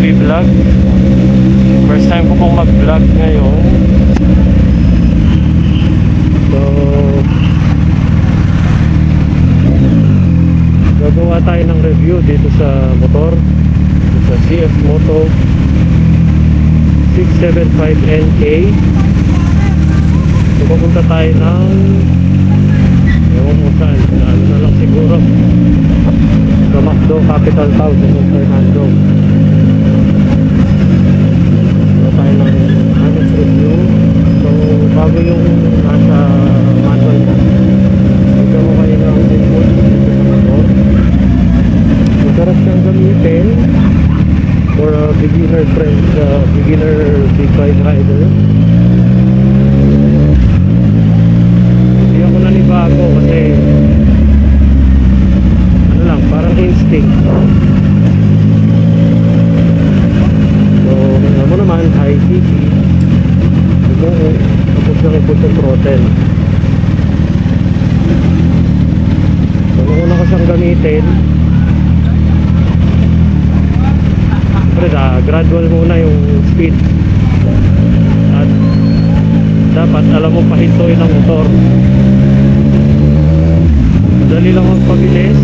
nagbi-vlog. First time ko pong mag-vlog ngayon. So gagawa tayo ng review dito sa motor, dito sa CF Moto 675NK. So pupunta tayo ng ewan mo saan, ano na lang siguro sa Macdo, capital town sa San Fernando. So tayo ng honest review. So bago yung nasa manual mo, ikaw mo kayo ng input dito sa motor. Masarap siyang gamitin for a beginner friend, beginner big bike rider. Hindi ako nanibago kasi ano lang, parang instinct. So tingnan mo naman, high cc, tapos lang ipot yung throttle. So nung una ko siyang gamitin, gradual muna yung speed at dapat alam mo pahintuin ang motor. Madali lang magpabilis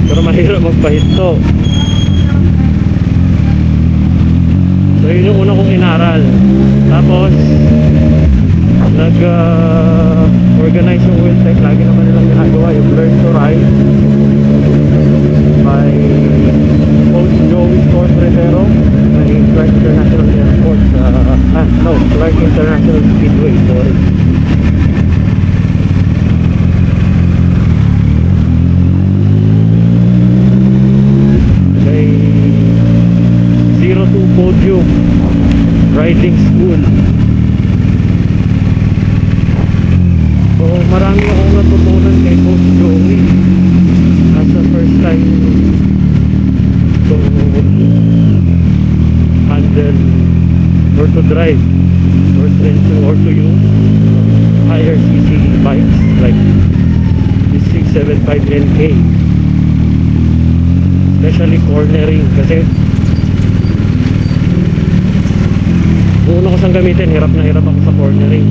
pero mahirap magpahinto. So yun yung una kong inaral. Tapos nag organize yung wheel tech. Lagi naman nilang ginagawa yung learn to ride by Coach Joey Court Rivero by Clark International Airport, Clark International Speedway, sorry. By 02 Podium Riding School. So marami akong natutunan kay Coach Joey as a first time to handle or to drive or to use higher cc bikes like this 675NK, especially cornering. Kasi kung una ko siyang gamitin, hirap na hirap ako sa cornering.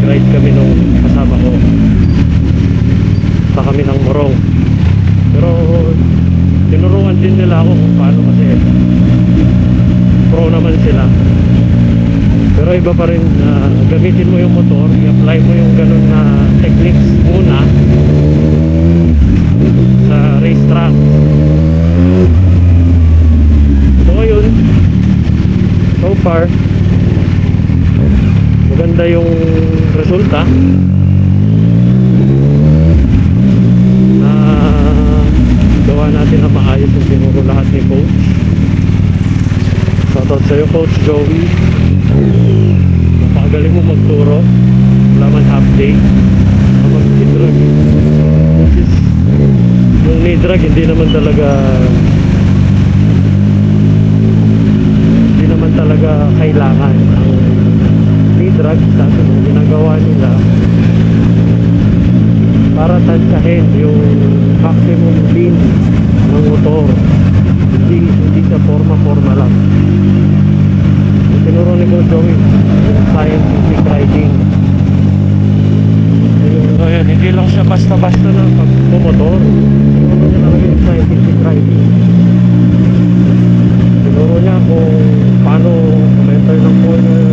Ride kami nung kasama ko pa kami ng Morong, pero tinuruan din nila ako kung paano kasi pro naman sila. Pero iba pa rin gamitin mo yung motor, i-apply mo yung ganun na techniques muna sa racetrack. So ngayon, so far maganda yung resulta. Gawa natin na maayos yung tinuro lahat ni Coach. Shoutout sa'yo, Coach Joey. Napakagaling mo magturo. Wala man half day mag-drag, which is yung ni-drag hindi naman talaga kailangan. Ang ni-drag sa ginagawa nila para tansyahin yung maximum lean ng motor, hindi sa forma lang. Yung tinuro ni Coach Joey, scientific riding. Ayun, hindi lang siya basta-basta na pagpumotor. Tinuro niya talaga yung scientific riding. Tinuro niya kung paano enter ng corner,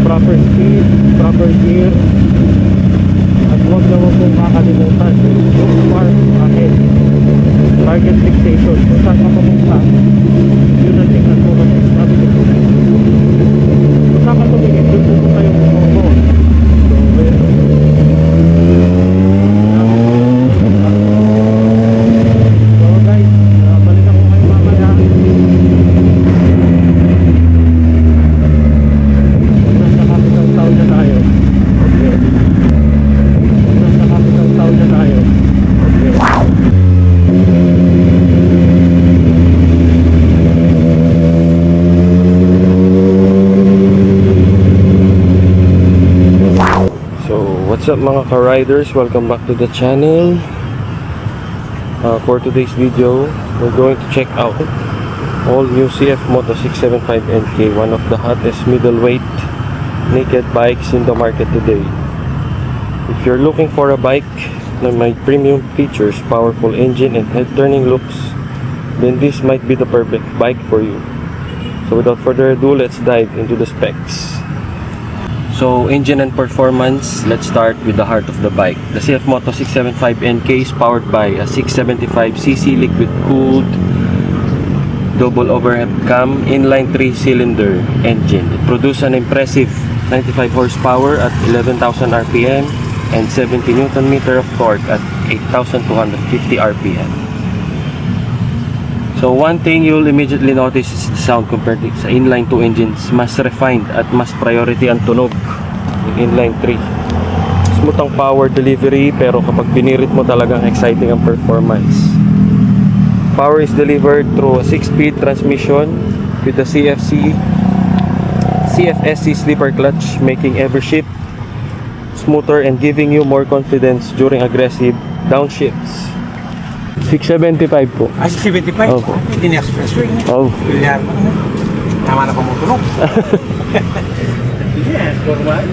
proper speed, proper gear. At huwag naman kong kakalimutan yung spark ahead, target fixation. Kung saan ka papunta, yun ang tingnan mo. Kasi sabi ko, kung saan ka tumingin, yun pupunta yung motor mo. So guys, balik ako kayo mamaya. Nasa capital town na tayo. Okay. Nasa capital town na tayo. So, what's up mga ka-riders? Welcome back to the channel. For today's video, we're going to check out all new CF Moto 675 NK, one of the hottest middleweight naked bikes in the market today. If you're looking for a bike na may premium features, powerful engine, and head-turning looks, then this might be the perfect bike for you. So without further ado, let's dive into the specs. So engine and performance, let's start with the heart of the bike. The CF Moto 675 NK is powered by a 675cc liquid-cooled double overhead cam inline 3-cylinder engine. It produces an impressive 95 horsepower at 11,000 RPM and 70 Nm of torque at 8,250 RPM. So one thing you'll immediately notice is the sound compared sa inline 2 engines. Mas refined at mas priority ang tunog ng inline 3. Smooth ang power delivery, pero kapag binirit mo talagang exciting ang performance. Power is delivered through a 6-speed transmission with the CFSC slipper clutch, making every shift smoother and giving you more confidence during aggressive downshifts. 675 po. 675? Opo. Hindi na expressway. Oh. Bilyar mo. Tama na pumutunog. Yes, formal.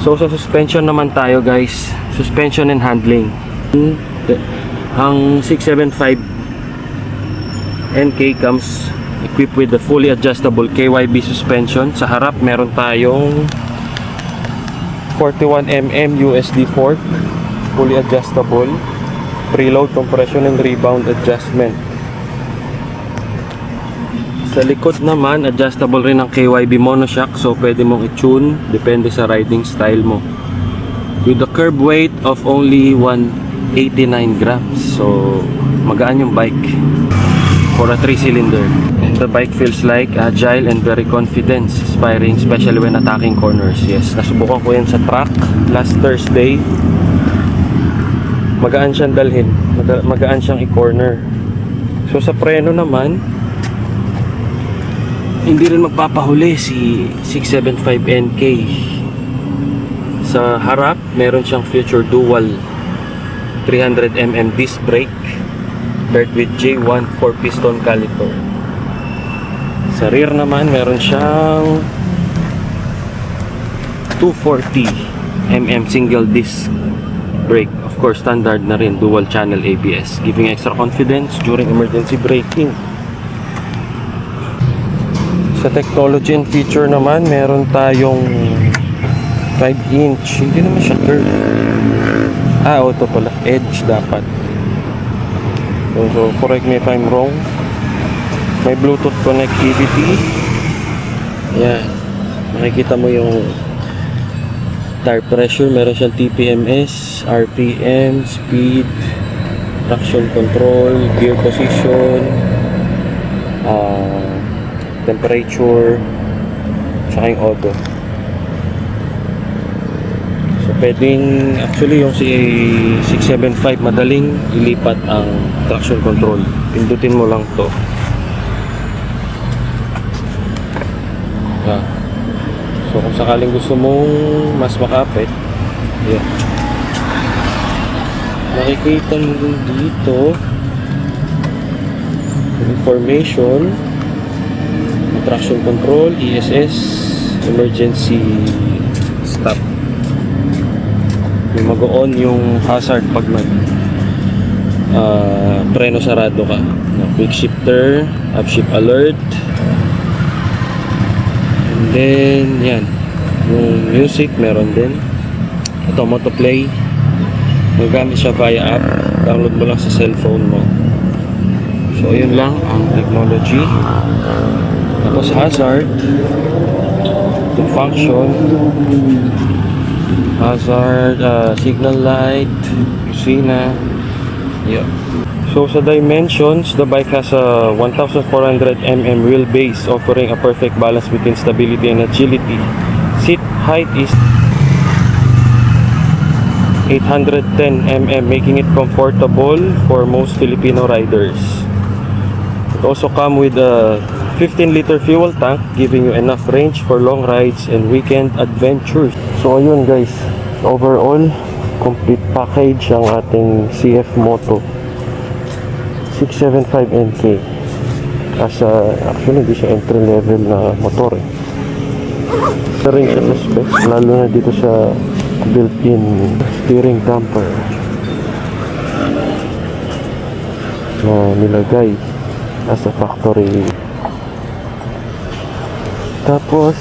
So sa suspension naman tayo, guys. Suspension and handling. Ang 675 NK comes equipped with the fully adjustable KYB suspension. Sa harap meron tayong 41mm USD fork, fully adjustable, preload, compression, and rebound adjustment. Sa likod naman, adjustable rin ang KYB monoshock, so pwede mong i-tune depende sa riding style mo. With a curb weight of only 189 grams, so magaan yung bike for a 3-cylinder. And the bike feels like agile and very confident, inspiring, especially when attacking corners. Yes, nasubukan ko yan sa track last Thursday. Magaan siyang dalhin, magaan siyang i-corner. So sa preno naman, hindi rin magpapahuli si 675 NK. Sa harap, meron siyang feature dual 300mm disc brake paired with J1 4-piston caliper. Sa rear naman, meron siyang 240mm single disc brake. Of course, standard na rin, dual channel ABS, giving extra confidence during emergency braking. Sa technology and feature naman, meron tayong 5-inch, hindi naman siya curve. Ito pala, edge dapat. So correct me if I'm wrong. May Bluetooth connectivity. Yan, makikita mo yung tire pressure, meron siyang TPMS, RPM, speed, traction control, gear position, temperature, tsaka yung auto. So pwedeng, actually yung si 675 madaling ilipat ang traction control. Pindutin mo lang to. So kung sakaling gusto mong mas makapit, yeah, makikita mo din dito information, traction control, ESS, emergency stop. May mag-on yung hazard pag mag preno sarado ka. Quick shifter, upshift alert. And then, yan. Yung music, meron din. Ito, Motoplay. Magamit siya via app. Download mo lang sa cellphone mo. So, yun lang ang technology. Tapos, hazard. To function. Hazard, signal light. Kusina. Yeah. So sa dimensions, the bike has a 1,400mm wheelbase, offering a perfect balance between stability and agility. Seat height is 810mm, making it comfortable for most Filipino riders. It also comes with a 15-liter fuel tank, giving you enough range for long rides and weekend adventures. So ayun guys, overall complete package ang ating CF Moto 675NK. Actually hindi siya entry level na motor eh. Isa rin siya sa specs, lalo na dito sa built-in steering damper na nilagay as a factory. Tapos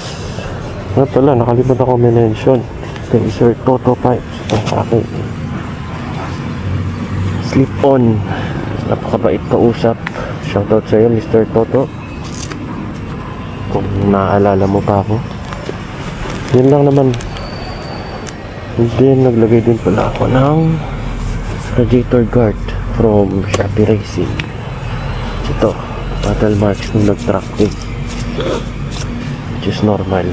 nga pala, nakalimutan ko mention kay Sir Toto Pipes, itong aking slip on, napakabait kausap. Shoutout sa iyo Mr. Toto, kung naaalala mo pa ako. Yun lang naman. And then naglagay din pala ako ng radiator guard from Shopee Racing. Ito, battle marks nung nag-track day, which is normal.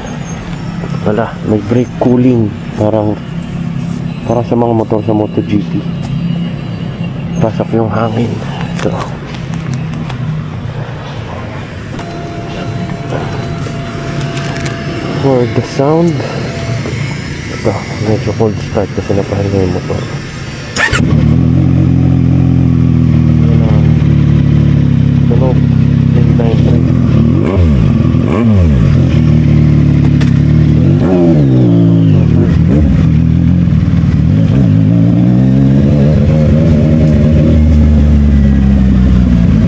Ito pala, may brake cooling, parang sa mga motor sa MotoGP. Pasok yung hangin. Ito. For the sound, ito, medyo cold start kasi napahinga yung motor. Yun ang tunog, midnight train.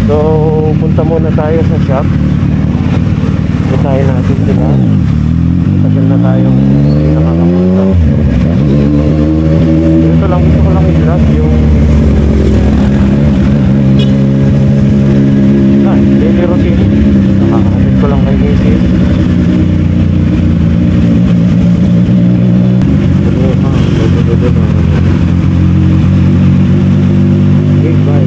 So, punta muna tayo sa shop. Puntahin natin sila. Tagal na tayong nakakapunta. Ito lang, gusto ko lang i-vlog yung daily routine. Nakakapit ko lang kay Macy's. Okay, bye.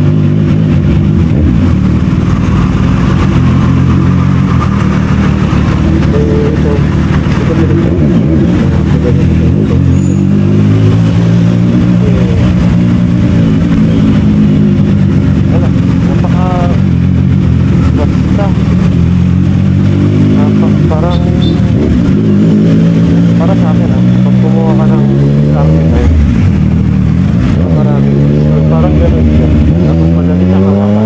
Para sa akin pag kumuha ka ng starting parang gano'n siya. Tapos madali siya kakaka.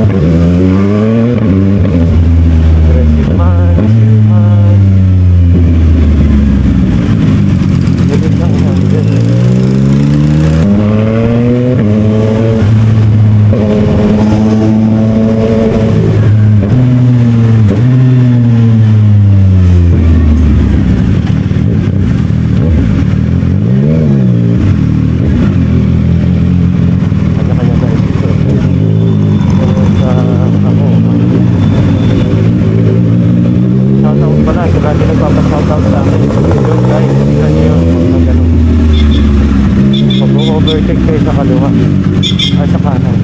Aggressive man, safe man. Ganun lang yan. Overtake kayo sa kaliwa ay sa kanan.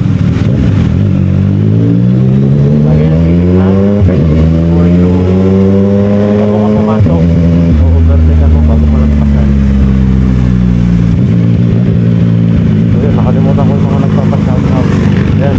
Lagi na silignan or yung bago ka pumasok, overtake ako bago malagpasan. So yun, nakalimutan ko yung mga nagpapashout-out. Yan.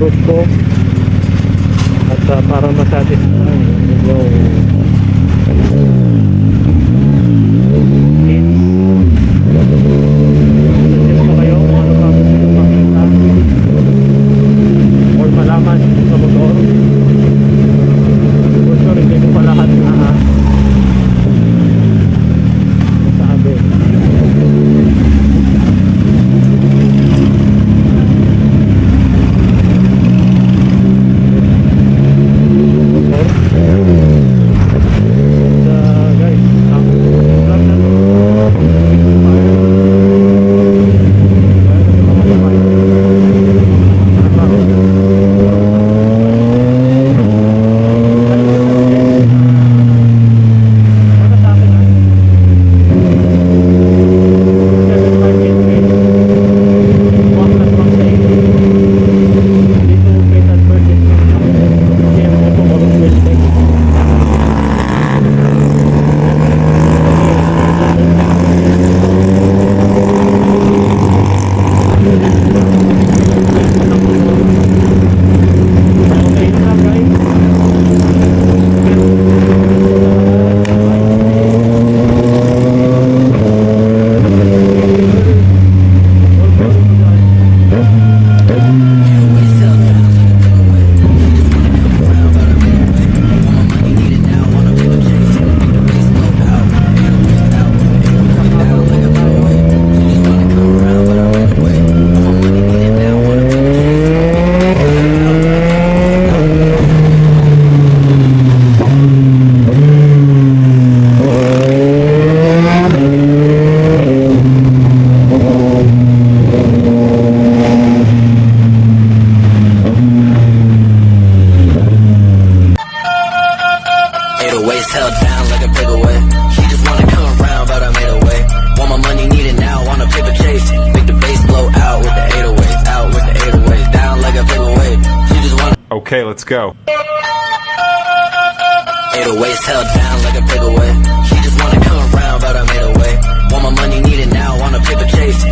group ko at para masatisfy yung needs. Suggest ko kayo kung ano pa gusto nyo makita or malaman sa motor. For sure, hindi ko pa lahat na sabi. Guys, ang vlog na to held down like a paperweight. She just wanna come around, but I made a way. Want my money, need it now, on a paper chase. Make the bass blow out with the 808s, out with the 808s, down like a paperweight. She just wanna. Okay, let's go. 808s held down like a paperweight. She just wanna come around, but I made a way. Want my money, need it now, on a paper chase.